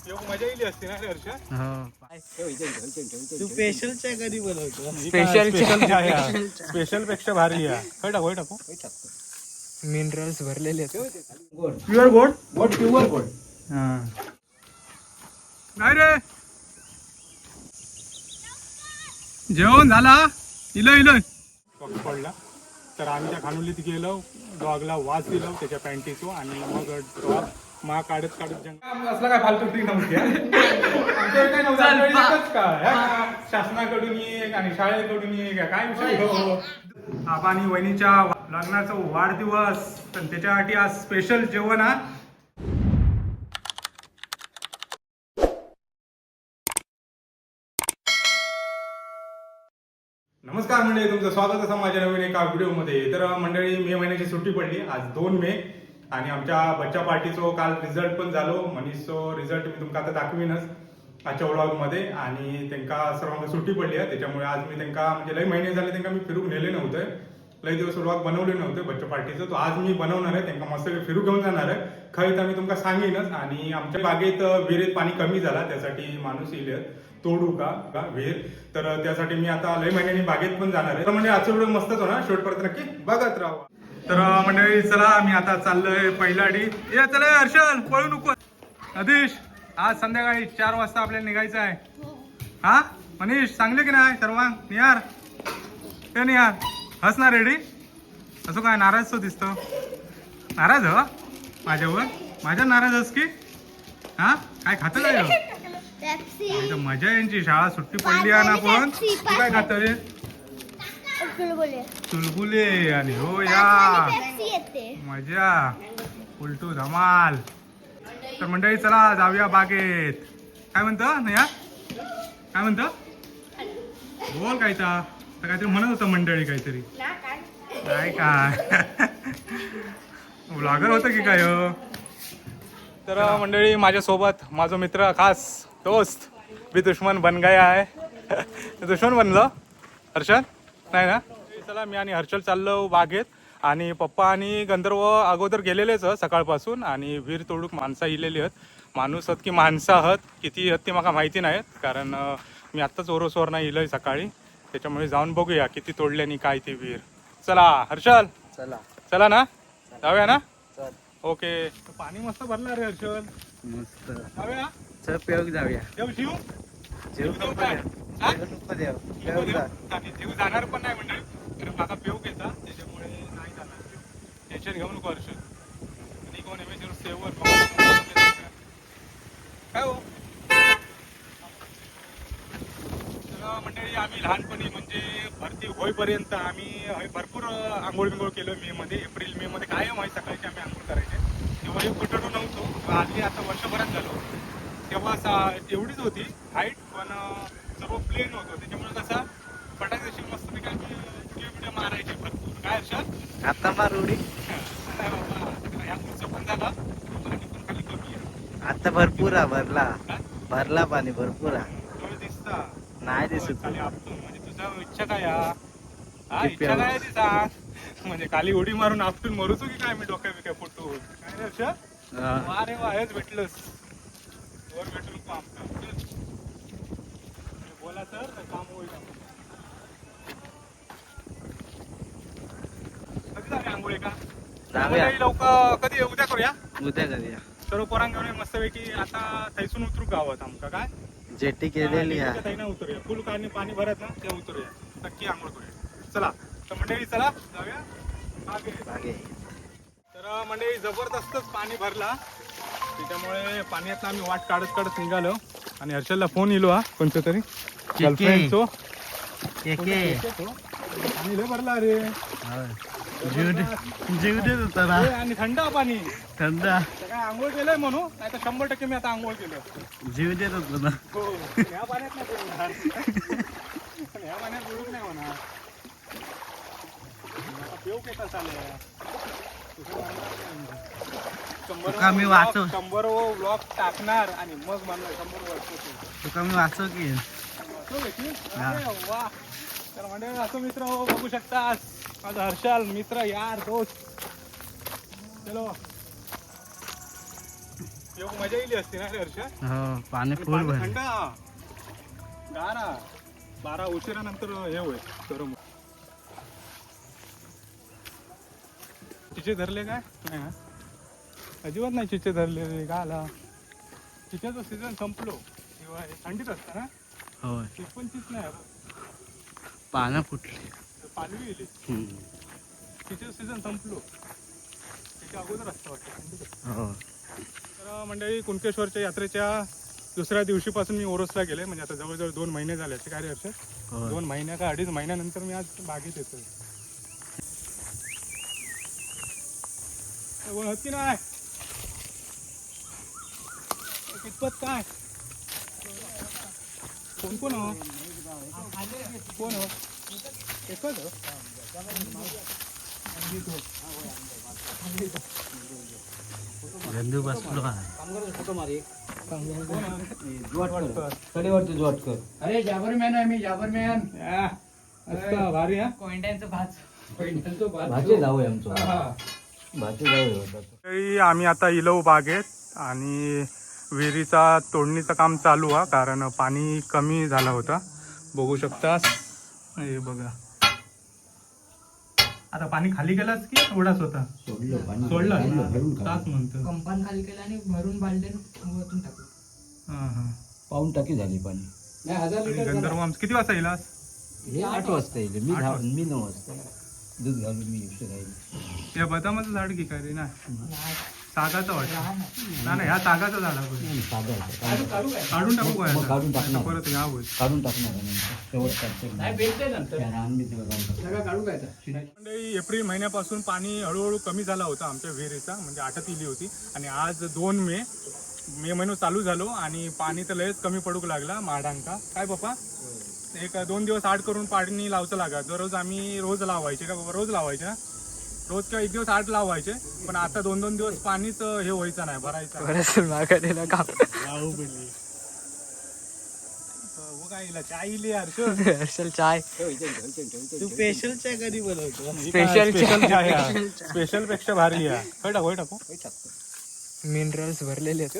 मजा येईल असते ना हर्षा. तू स्पेशलच्या कधी बनवतो? स्पेशल पेक्षा भारी आहे. होय टाकू मिनरल्स भरलेले प्युअर गोड. प्युअर गोड. नाही रे जेवण झाला. इलोय पडला तर आम्ही त्या खानोलीत गेलो. डॉगला वास दिलो त्याच्या पॅन्टीचो आणि मग डॉग मा काढत असला काय फालतू ट्री नव्हती. काय नव्हतं शासनाकडून एक आणि शाळेकडून एक काय विषय. आबा आणि वहिनीच्या लग्नाचा वाढदिवस तर त्याच्यासाठी आज स्पेशल जेवण हा. नमस्कार मंडळी, तुमचं स्वागत आहे माझ्या नवीन एका व्हिडिओमध्ये. तर मंडळी मे महिन्याची सुट्टी पडली आज 2 मे आणि आमच्या बच्चा पार्टीचो काल रिझल्ट पण झालो. मनीषचो रिझल्ट मी तुमका आता दाखवीनच आजच्या व्लॉगमध्ये. आणि त्यांना सर्वांना सुट्टी पडली आहे त्याच्यामुळे आज मी त्यांना म्हणजे लई महिने झाले त्यांना मी फिरून नेले नव्हते. लई दिवस व्लॉग बनवले नव्हते बच्चा पार्टीचं. तो आज मी बनवणार आहे. त्यांना मस्त फिरू घेऊन जाणार आहे. खरं तर मी तुमका सांगेनच. आणि आमच्या बागेत विहिरीत पाणी कमी झाला त्यासाठी माणूस येईल तोडू का विहीर. तर त्यासाठी मी आता लई महिन्यांनी बागेत पण जाणार आहे. तर म्हणजे आजचा व्हिडिओ मस्तच होणार. शेवटपर्यंत नक्की बघत राहा. तर मंडळी चला मी आता चाललोय पहिलाडी. ये चला हर्षल पळू नको. आदेश आज संध्याकाळी 4 वाजता आपल्याला निघायचं आहे. हा मनीष सांगले की नाही सर्वांग निहार ते निहार हसणार रेडी. असं काय नाराज तो दिसतो. नाराज हो माझ्यावर. माझ्या नाराज हस की. हा काय खातं काय मजा यांची. शाळा सुट्टी पडली आहे ना पण तू काय खात रे. चुलबुले आणि हो या मजा उलटू धमाल. तर मंडळी चला जाऊया बागेत. काय म्हणतो नया काय म्हणतो बोल कायचा तर काहीतरी म्हणत होतं मंडळी काहीतरी काय काय ब्लॉगर होतं की काय. तर मंडळी माझ्यासोबत माझा मित्र खास दोस्त भी दुश्मन बन गया आहे. दुश्मन बनलं हर्षल नाही ना. चला मी आणि हर्षल चाललो बागेत. आणि पप्पा आणि गंधर्व अगोदर गेलेलेच सकाळपासून. आणि वीर तोडूक माणसं इलेली आहेत. माणूस आहेत की माणसं आहात किती आहेत ते मला माहिती नाही. कारण मी आत्ताच ओरोसवरनं इलोय सकाळी. त्याच्यामुळे जाऊन बघूया किती तोडले आणि काय ते वीर. चला हर्षल चला ना जाऊया ना. ओके पाणी मस्त भरलं रे हर्षल. मस्त जाऊया चल पेव जाऊया. शिव जेव काय देव जाणार पण नाही म्हणजे कारण माझा पेव घेता त्याच्यामुळे नाही जाणार. टेन्शन घेऊ नको हर्षल. आणि कोण सेवर काय हो. मंडळी आम्ही लहानपणी म्हणजे भरती होईपर्यंत आम्ही भरपूर आंघोळ बिंघोळ केलं. मे मध्ये एप्रिल मे मध्ये कायम आहे सकाळची आम्ही आंघोळ करायचे. तेव्हा एक कुठं नव्हतो. आधी आता वर्षभरात झालो. तेव्हा एवढीच होती हाईट पण सर्व प्लेन होतं. त्याच्यामुळे कसा फटाके अशी मस्त पिका मारायचे भरपूर. काय हर्षल आता मार उडी. ह्या पुढचं पण झाला पाणी पण खाली कमी आहे. आता भरपूर भरला पाणी भरपूर दिसता नाही दिसत. खाली आपटून म्हणजे तुझा इच्छा काय हा इच्छा काय ती सांग. म्हणजे खाली उडी मारून आपटून मरूचो की काय मी डोक्या बिक्या फुटू काय रे हर्षल. अरे वा हेच भेटलंस वर भेटून काम बोला तर काम होईल. कधी झाली आंघोळी का लवकर कधी उद्या करूया. उद्या करूया सर्व पोरांग घेऊन मस्तपैकी. आता थैसून उतरू गावात आमका काय जेटी केलेली आहे. ना उतरूया फुल काढणे पाणी भरत ना ते उतरूया नक्की आंघोळ करूया. चला तर मंडळी चला जाऊया बागे. तर मंडळी जबरदस्तच पाणी भरला त्याच्यामुळे पाण्यात आम्ही वाट काढत काढत निघालो. आणि हर्षलला फोन येलो हा कोणतं तरी गर्लफ्रेंडचो. पाणी लय भरला रे. जीव देत होता ना. आणि थंड पाणी थंड काय आंघोळ केलंय म्हणून नाही तर 100% मी आता आंघोळ केलं. जीव देत होतो ना. हो ह्या पाण्यात नाही बुडणार. ह्या पाण्यात बुडूक नाही होणार. पेव केसा चालेल. 100 ब्लॉग टाकणार आणि मग म्हणणार 100 वर्ष तुका मी वाचव की. वा तर म्हणजे असं मित्र हो बघू शकता माझा हर्षल मित्र यार दोस्त. चलो तेव्हा मजा येईल असते ना रे हर्षा. हो पाणी आणि फुल पाणी भरलं. थंड हा. गारा 12 उशिरानंतर हे होय गरम. चिचे धरले काय नाही ना अजिबात नाही चिचे धरले का आला. चिच्याचं सीझन संपलो किंवा थंडीत असतं ना. होय चिच पण चिच नाही पानं फुटली. पालवी येईल. चिचेचं सीझन संपलो त्याच्या अगोदर असतं वाटतं थंडीत असतं. हो तर मंडळी कुणकेश्वरच्या यात्रेच्या दुसऱ्या दिवशीपासून मी ओरोसला गेले. म्हणजे आता जवळजवळ 2 महिने झाले असे काय रे हर्षद. होय 2 महिन्या का 2.5 महिन्यानंतर मी आज बागेत येतोय. कोण होती नाही कितपत काय कोण कोण हो कोण हो एकच हो. गंदू बसलो आहे. अरे जाबर मॅन आहे मी जाबर मॅन भारी हा. कोयंड्यांचं भाचे जाऊ आमचं भाचे जाऊ. तरी आम्ही आता इलो बागेत आणि विहिरीचा तोडणीचं काम चालू आहे कारण पाणी कमी झाला होता. बघू शकतास हे बघा. आता पाणी खाली गेलास की एवढाच होता सोडला तास म्हणतो. कंपाऊंड खाली केलं आणि भरून बालद्यानं वरतून टाकलं. हा हा. पाऊन टाकी झाली पाणी. आणि गंधर्व आमचं किती वाजता येईल आज? हे 8 वाजता येईल. मी 9 वाजता दूध घालून मी राहील. या बदामाचं झाड की काय रे ना नाही, सागाचं वाटतं लहान आहे. ना नाही ह्या सागाचं झाड आपण साधा काढून टाकू काय मग आता? काढून टाकणार. आता परत या होईल. काढून टाकणार आहे नंतर शेवट टाकते. नाही भेटते नंतर आम्ही तिला काढून काय मंडळी एप्रिल महिन्यापासून पाणी हळूहळू कमी झाला होता आमच्या विहिरीचा. म्हणजे आटत इली होती आणि आज 2 मे महिना चालू झालो आणि पाणी तर लयच कमी पडूक लागला माडांका. काय बाप्पा 1-2 दिवस आड करून पाणी लावचं लागा. दररोज आम्ही रोज लावायचे का बाबा रोज लावायचे ना रोज किंवा 1 दिवस आड लावायचे. पण आता 2-2 दिवस पाणीच हे व्हायचं नाही भरायचं मागायला काम लावू पडली. हो काय इला चाय इली यार स्पेशल चाय. तू स्पेशल चाय कधी बनवतो? स्पेशल स्पेशल पेक्षा भारी आहे. काय टाकू टाकू मिनरल्स भरलेले आहेत.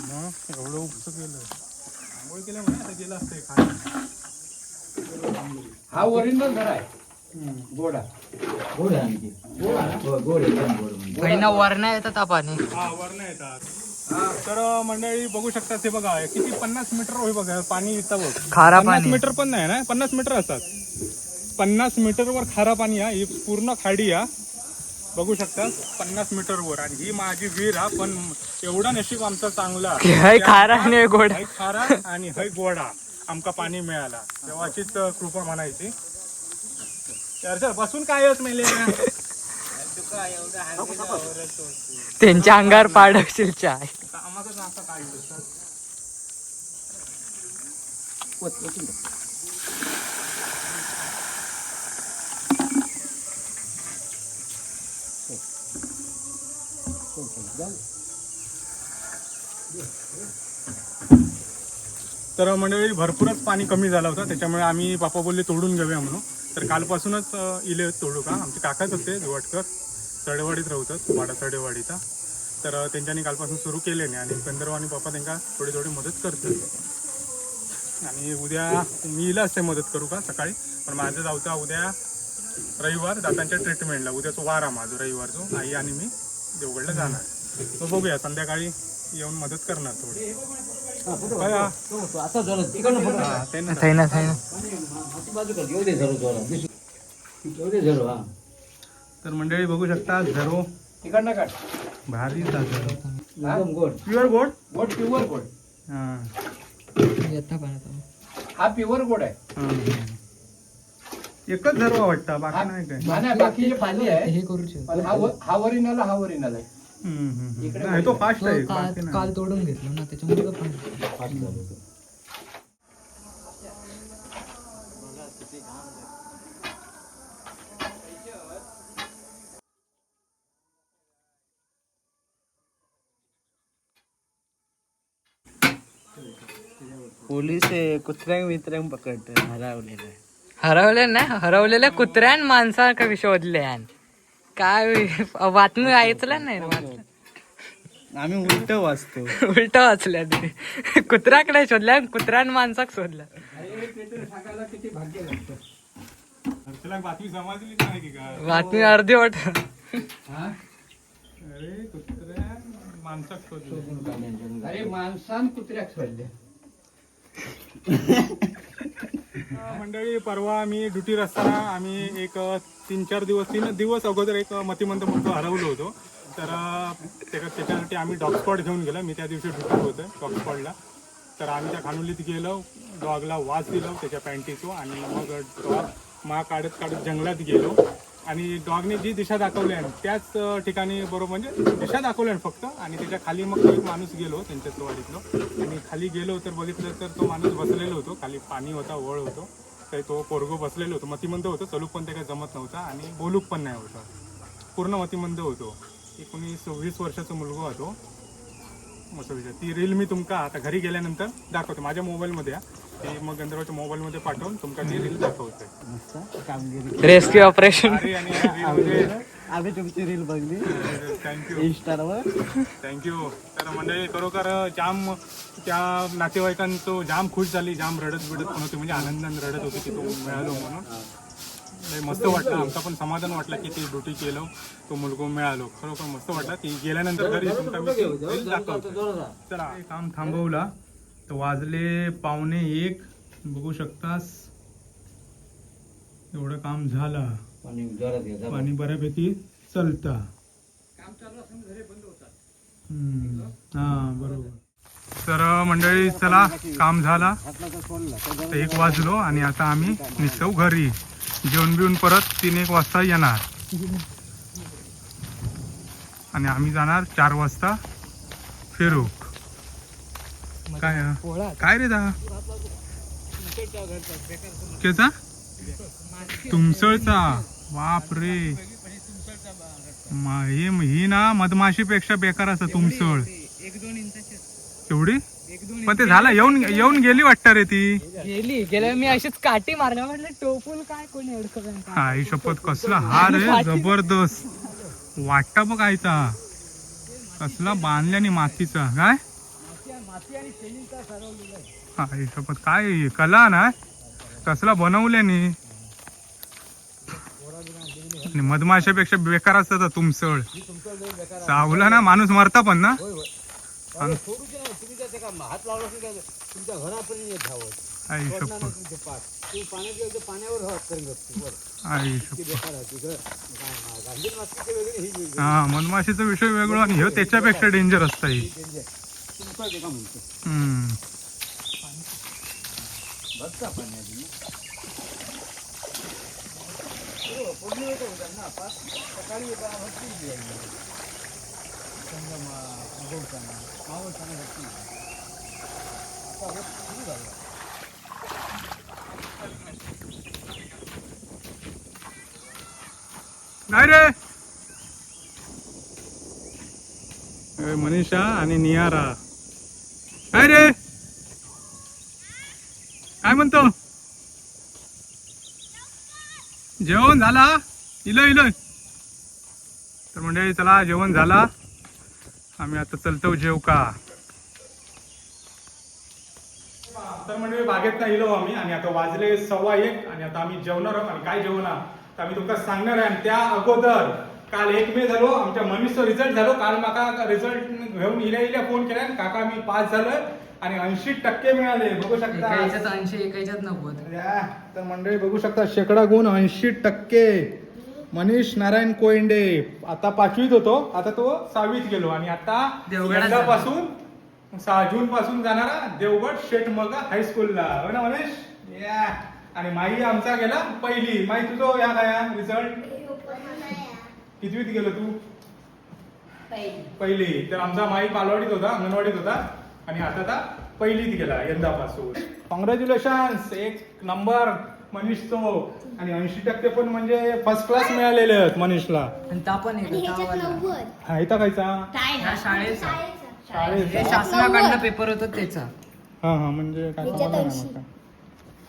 मग एवढं उपचं केलं आंघोळ केल्यामुळे आता गेलं असतं खाली. हा ओरिजिनल घर आहे. गोडा गोड आहे आणखी. गोड एकदम गोड म्हणजे. पहिला वरण्या येतात पाणी. हा वरनं येतात. तर मंडळी बघू शकतात ते बघा किती 50 मीटर होई बघा पाणी येतं बघ. खारा 50 पाणी. मीटर पण नाही ना 50 मीटर असतात. 50 मीटरवर खारा पाणी हा. ही पूर्ण खाडी हा बघू शकता 50 मीटरवर. आणि ही माझी विहीर हा. पण एवढा नशीब आमचा चांगला खारा आणि गोड. है खारा आणि है गोडा आमका पाणी मिळाला तेव्हाचीच कृपा म्हणायची. तर बसून कायच मेले त्यांच्या अंगावर पाडवशील चाय. कामाचं नाता काय तर मंडळी भरपूरच पाणी कमी झालं होतं त्याच्यामुळे आम्ही बापा बोलले तोडून घेऊया म्हणून. तर कालपासूनच इले तोडू का आमचे काकाच होते दुवाटकर तडेवाडीत राहतात वाडा तडेवाडीचा. तर त्यांच्यानी कालपासून सुरू केले नाही आणि गंधर्व आणि बापा त्यांना थोडी थोडी मदत करतात. आणि उद्या मी इला असते मदत करू का सकाळी. पण माझं जाऊचा उद्या रविवार दातांच्या ट्रीटमेंटला. उद्याचा वार हा माझा रविवारचो. आई आणि मी देवगडला जाणार. तर बघूया संध्याकाळी येऊन मदत करणार थोडी. काय हा? आता जरा तिकडनं फक्त हा, ते ना. बाजू कर. एवढे झरो जोरा एवढे झरो. हा तर मंडळी बघू शकता झरो तिकडनं काढ. भारी जातं. एकदम गोड प्युअर गोड. गोड प्युअर गोड. हा. येता पाण्यात. हा प्युअर गोड आहे. एकच झरो वाटतं बाकी नाही काय. नाही बाकीचे खाली आहे. हे करू शकतो. पण हा ओरिजिनल हा ओरिजिनल आहे. नाही तो फास्ट आहे बाकी नाही. काल तोडून घेतलं ना त्याच्यामुळे तो पाणी. फास्ट झालं होतं. पोलीस कुत्र्यांक मित्रांक पकडत हरवलेलं. हरवले नाही हरवलेल्या कुत्र्यान माणसा का शोधले. काय बातमी ऐकलं नाही रे, वाचलं. आम्ही उलट वाचतो. उलट वाचल्या ते कुत्र्याकडे शोधल्या, कुत्र्यान माणसाक शोधला. अरे ते तर सांगायला किती भाग्य लागतं. तुला बातमी समजली नाही की काय? बातमी अर्धी वाट. हा? अरे कुत्र्या माणसाक शोधलं. अरे माणसान कुत्र्याक सोडले. मंडळी, परवा आम्ही ड्युटीवर असताना आम्ही एक 3 दिवस अगोदर एक मतिमंद मुलगा हरवलो होतो. तर त्याच्यासाठी आम्ही डॉग स्पॉट घेऊन गेलो. मी त्या दिवशी ड्युटीवर होतो डॉग स्पॉटला. तर आम्ही त्या खानोलीत गेलो, डॉगला वास दिलो त्याच्या पॅन्टीचो, आणि मग डॉग काढत जंगलात गेलो. आणि डॉगने जी दिशा दाखवली आहे त्याच ठिकाणी बरोबर म्हणजे दिशा दाखवल्या फक्त. आणि त्याच्या खाली मग एक माणूस गेलो त्यांच्याच वाडीतलो, आणि खाली गेलो तर बघितलं तर तो माणूस बसलेलो होतो. खाली पाणी होता, वळ होतो. तर तो पोरगो बसलेलो होतो. मतिमंद होतो, चलूक पण ते काही जमत नव्हता आणि बोलूक पण नाही होता. पूर्ण मतिमंद होतो. 19-20 वर्षाचा मुलगा होतो. मस्त विचार. ती रील मी तुमका आता घरी गेल्यानंतर दाखवते माझ्या मोबाईलमध्ये. ती मग गंधर्वाच्या मोबाईलमध्ये पाठवून तुमका ती रील दाखवते. कामगिरी. Rescue operation. अरे आणि या रीलमध्ये आम्ही तुमची रील बघली थँक्यू इंस्टावर. थँक्यू. तर मंडळी खरोखर जाम त्या नातेवाईकांचं जाम खुश झाली, जाम रडत बिडत पण होती, म्हणजे आनंदाने रडत होती की तो मिळालो म्हणून. लय मस्त वाटलं. आमचा पण समाधान वाटलं की ती ड्युटी केलो, तो मुलगा मिळालो. खरोखर मस्त वाटलं. ती गेल्यानंतर घरी तुमका मी रील दाखवतो. चला, काम थांबवला तर वाजले 12:45. बघू शकतास एवढं काम झालं. पाणी बऱ्यापैकी चलता. हा बरोबर. तर मंडळी चला, काम झाला. 1 वाजलो आणि आता आम्ही निघतो घरी. जेवण बिवून परत 3-1 वाजता येणार आणि आम्ही जाणार 4 वाजता फिरूक. काय रे दा केचा तुमसळचा? बाप रे, ही ना मधमाशीपेक्षा बेकार असं तुमसळ. 1-2 इंचाची एवढी? पण ते झालं, येऊन गेली वाटतं रे ती. गेल्या मी अशीच काठी मारल्या, म्हटलं टोपून काय कोणी अडकलं. आई शपथ, कसला हार आहे जबरदस्त. वाटता बघ आयचा कसला बांधल्याने मातीचा. काय आई शपथ, काय कला ना कसला बनवल्याने. आणि मधमाशापेक्षा बेकार असतं तुमसळ. चावला ना माणूस मरता पण ना. आई शपथ, आई शपथ. हा, मधमाशीचा विषय वेगळा आणि ह्यो त्याच्यापेक्षा डेंजर असता. ही काय रे मनीषा आणि नियारा? काय रे, काय म्हणतो? जेवण झाला? इलोय. तर मंडळी चला, जेवण झाला. आम्ही आता चलतो जेव का. तर मंडळी बागेत ना इलो आम्ही, आणि आता वाजले 1:15 आणि आता आम्ही जेवणार आहोत. आणि काय जेवणार तर आम्ही तुमका सांगणार आहे. आणि त्या अगोदर काल 1 मे झालो, आमच्या मनीषचा रिझल्ट झालो. काल माका रिझल्ट घेऊन इल्या फोन केला, काका मी पास झालोय आणि 80% मिळाले. बघू शकता 80 एकाच्यात 90. तर मंडळी बघू शकता, शेकडा गुण 80%. मनीष नारायण कोयंडे आता 5वीत होतो, आता तो 6वीत गेलो. आणि आता यंदापासून 6 जून पासून जाणारा देवगड शेठ मगा हायस्कूलला. हो ना मनीष? आणि माई आमचा गेला 1ली. माई तुझं या काय रिझल्ट? कितवीत गेलो तू? 1ली. तर आमचा माई पालवाडीत होता, अंगणवाडीत होता, आणि आता 1लीत गेला यंदापासून. कॉंग्रॅच्युलेशन, 1 नंबर मनीष तो. आणि 80% पण म्हणजे फर्स्ट क्लास मिळालेले आहेत मनीषला. आणि ता पण खायचा शाळेचा शाळेचा शासनाकडनं पेपर होतो त्याचा. हा म्हणजे काय समजलं नाही मला.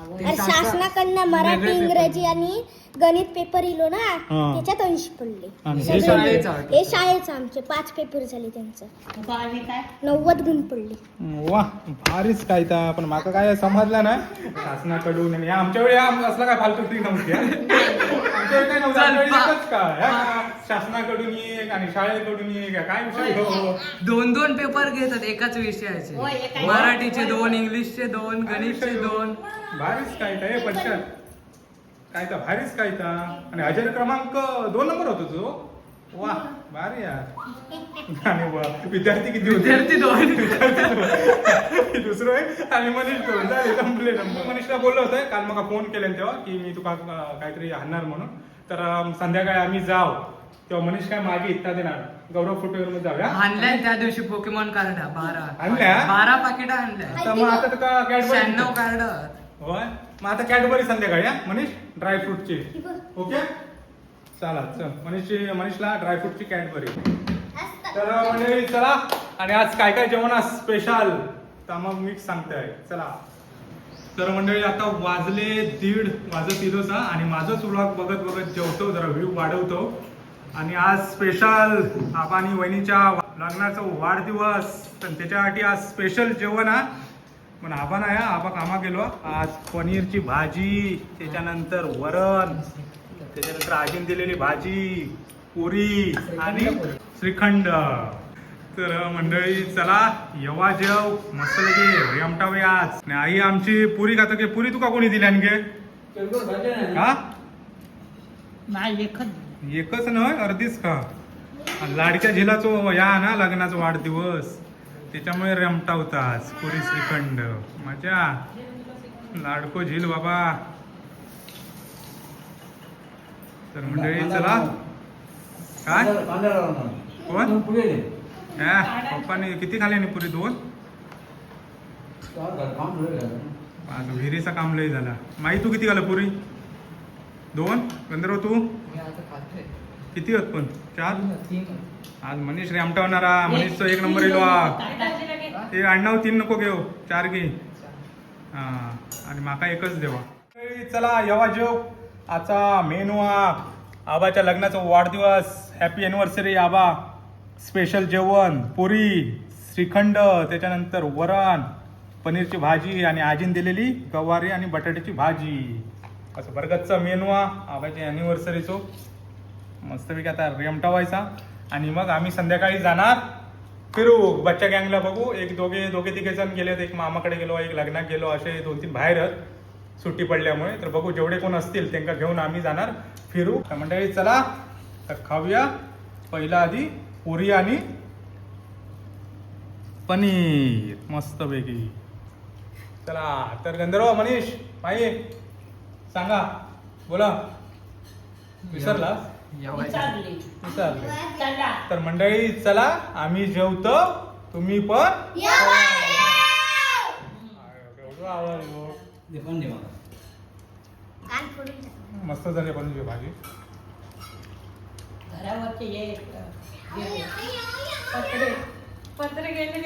अरे शासनाकडनं मराठी इंग्रजी आणि गणित पेपर इलो ना त्याच्यात 80 पडले आणि हे शाळेचं आमचे 5 पेपर झाले त्यांचं 90 गुण पडले. वा भारीच काय ता पण माका काय समजलं ना शासनाकडून आणि आमच्या वेळी असला काय फालतू ट्रिक नव्हती आमच्या वेळी काय नव्हतं आमच्या वेळी एकच काय शासनाकडून एक आणि शाळेकडून एक काय विषय हो. 2 पेपर घेतात एकाच विषयाचे. मराठीचे 2, इंग्लिशचे 2, गणितचे 2. भारीच काय ता हे पटकन काय ता भारीच काय ता आणि हजेरी क्रमांक 2 नंबर होतो तो. वा भारी यार. आणि विद्यार्थी किती होते? विद्यार्थी 2. दुसरं आहे आणि मनीष 2 झाले संपले नंबर. मनीषला बोललो होतं काल मग फोन केला तेव्हा की मी तुका काहीतरी आणणार म्हणून. तर संध्याकाळी आम्ही जाऊ तेव्हा मनीष काय मागे इत्ता देणार गौरव फुटवेअर मध्ये जाऊया. आणलाय त्या दिवशी पोकेमॉन कार्ड 12 आणल्या? 12 पाकिट आणल्या. तर मग आता तुका 96 कार्ड. होय मग आता कॅडबरी संध्याकाळी हा मनीष ड्रायफ्रूटची. ओके चला चल मनीषला ड्रायफ्रूटची कॅडबरी. तर मंडळी चला आणि आज काय काय जेवण स्पेशल तर मग मी सांगतोय चला. तर मंडळी आता वाजले 1:30 वाजत येतोच आणि माझंच व्लॉग बघत बघत जेवतो जरा व्ह्यू वाढवतो. आणि आज स्पेशल आबा आणि वहिनीच्या लग्नाचा वाढदिवस तर त्याच्यासाठी आज स्पेशल जेवण हा. पण आबा नाही आबा कामा गेलो. आज पनीरची भाजी त्याच्यानंतर वरण त्याच्यानंतर आजीने दिलेली भाजी पुरी आणि श्रीखंड. तर मंडळी चला येवा जेव मस्त लगे रेमटावे आज. आणि आई आमची पुरी खातो की पुरी तुका कोणी दिली आणखी हा नाही एकच नाही अर्धीच खा. लाडक्या झिलाचो या ना लग्नाचा वाढदिवस त्याच्यामुळे रेमटावता आज पुरी श्रीखंड मजा लाडको झील बाबा. तर मंडळी चला काय कोण पप्पाने किती खाल्ली आणि पुरी 2 आज विहिरीचा काम लय झाला. माई तू किती खाल्लं पुरी 2 गंधर्व तू किती होत पण 4. आज मनीष रेमटावणारा मनीषचा 1 नंबर येलो ते अण्णाव 3 नको घेऊ 4 घे हा आणि माका एकच देवा. चला येवा जेव आजचा मेनू आबाच्या लग्नाचा वाढदिवस हॅपी अॅनिव्हर्सरी आबा. स्पेशल जेवण पुरी श्रीखंड त्याच्यानंतर वरण पनीरची भाजी आणि आजीने दिलेली गवारी आणि बटाट्याची भाजी असं बरगतचा मेनू आबाच्या अॅनिव्हर्सरीचो. मस्तपैकी आता रेमटावायचा आणि मग आम्ही संध्याकाळी जाणार फिरू बच्चा गँगला बघू. दोघे तिघे जण गेलेत. एक मामाकडे गेलो एक लग्नात गेलो असे 2-3 बाहेर सुट्टी पडल्यामुळे. तर बघू जेवढे कोण असतील त्यांना घेऊन आम्ही जाणार फिरू. तर मंडळी चला तर खाऊया. पहिला आधी पुरी आणि पनीर मस्तपैकी. चला तर गंधर्व मनीष माई सांगा बोला विसरला विसरले. तर मंडळी चला आम्ही जेवतो तुम्ही पण मस्त झाली पनीरची भाजी. पत्रे गेले